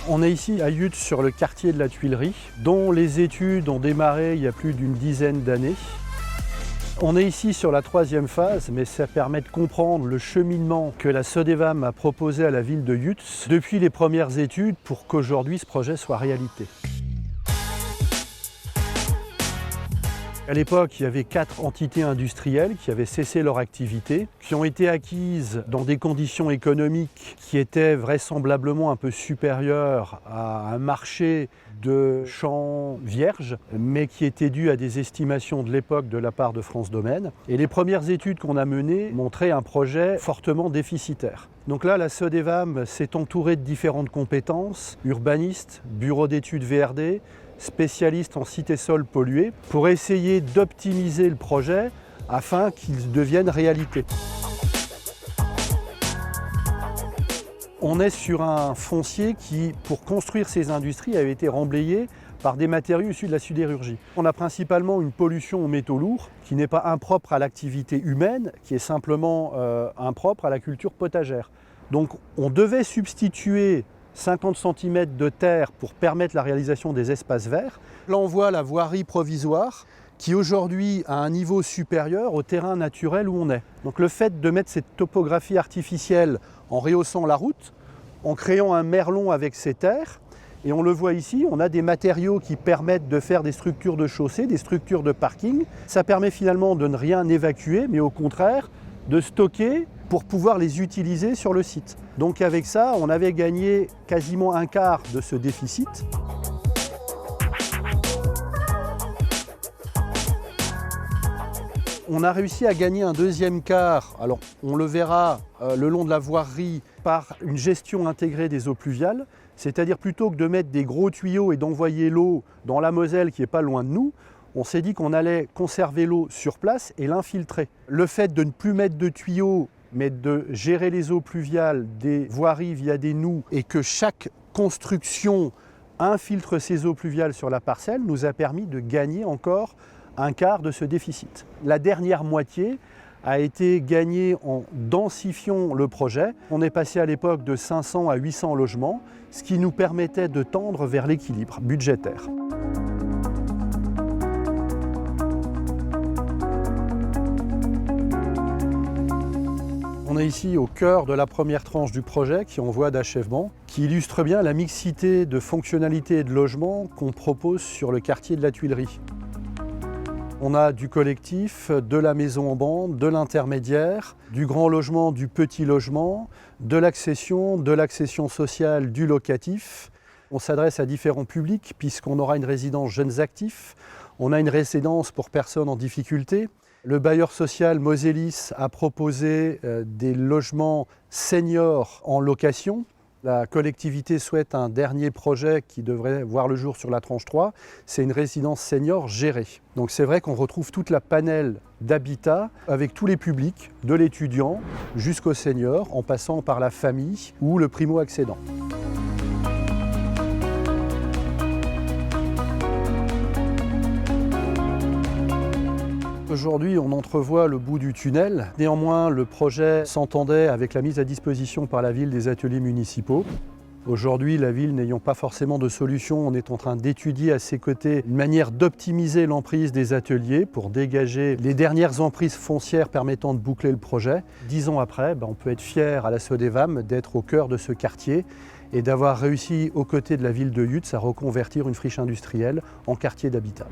On est ici à Yutz sur le quartier de la Tuilerie, dont les études ont démarré il y a plus d'une dizaine d'années. On est ici sur la 3e phase, mais ça permet de comprendre le cheminement que la Sodevam a proposé à la ville de Yutz depuis les premières études pour qu'aujourd'hui ce projet soit réalité. À l'époque, il y avait 4 entités industrielles qui avaient cessé leur activité, qui ont été acquises dans des conditions économiques qui étaient vraisemblablement un peu supérieures à un marché de champs vierges, mais qui étaient dues à des estimations de l'époque de la part de France Domaine. Et les premières études qu'on a menées montraient un projet fortement déficitaire. Donc là, la Sodevam s'est entourée de différentes compétences, urbanistes, bureau d'études VRD, spécialistes en cité-sol pollué, pour essayer d'optimiser le projet afin qu'il devienne réalité. On est sur un foncier qui, pour construire ces industries, avait été remblayé par des matériaux issus de la sidérurgie. On a principalement une pollution aux métaux lourds qui n'est pas impropre à l'activité humaine, qui est simplement impropre à la culture potagère. Donc on devait substituer 50 cm de terre pour permettre la réalisation des espaces verts. Là, on voit la voirie provisoire qui aujourd'hui a un niveau supérieur au terrain naturel où on est. Donc le fait de mettre cette topographie artificielle en rehaussant la route, en créant un merlon avec ces terres, et on le voit ici, on a des matériaux qui permettent de faire des structures de chaussée, des structures de parking. Ça permet finalement de ne rien évacuer, mais au contraire de stocker pour pouvoir les utiliser sur le site. Donc avec ça, on avait gagné quasiment un quart de ce déficit. On a réussi à gagner un deuxième quart, alors on le verra le long de la voirie, par une gestion intégrée des eaux pluviales, c'est-à-dire plutôt que de mettre des gros tuyaux et d'envoyer l'eau dans la Moselle qui n'est pas loin de nous, on s'est dit qu'on allait conserver l'eau sur place et l'infiltrer. Le fait de ne plus mettre de tuyaux, mais de gérer les eaux pluviales des voiries via des noues et que chaque construction infiltre ces eaux pluviales sur la parcelle nous a permis de gagner encore un quart de ce déficit. La dernière moitié a été gagnée en densifiant le projet. On est passé à l'époque de 500 à 800 logements, ce qui nous permettait de tendre vers l'équilibre budgétaire. On est ici au cœur de la première tranche du projet qui est en voie d'achèvement, qui illustre bien la mixité de fonctionnalités et de logements qu'on propose sur le quartier de la Tuilerie. On a du collectif, de la maison en bande, de l'intermédiaire, du grand logement, du petit logement, de l'accession sociale, du locatif. On s'adresse à différents publics puisqu'on aura une résidence jeunes actifs, on a une résidence pour personnes en difficulté. Le bailleur social Mosellis a proposé des logements seniors en location. La collectivité souhaite un dernier projet qui devrait voir le jour sur la tranche 3, c'est une résidence senior gérée. Donc c'est vrai qu'on retrouve toute la panel d'habitat avec tous les publics, de l'étudiant jusqu'au senior, en passant par la famille ou le primo-accédant. Aujourd'hui, on entrevoit le bout du tunnel. Néanmoins, le projet s'entendait avec la mise à disposition par la ville des ateliers municipaux. Aujourd'hui, la ville n'ayant pas forcément de solution, on est en train d'étudier à ses côtés une manière d'optimiser l'emprise des ateliers pour dégager les dernières emprises foncières permettant de boucler le projet. 10 ans après, on peut être fier à la Sodevam d'être au cœur de ce quartier et d'avoir réussi aux côtés de la ville de Yutz à reconvertir une friche industrielle en quartier d'habitat.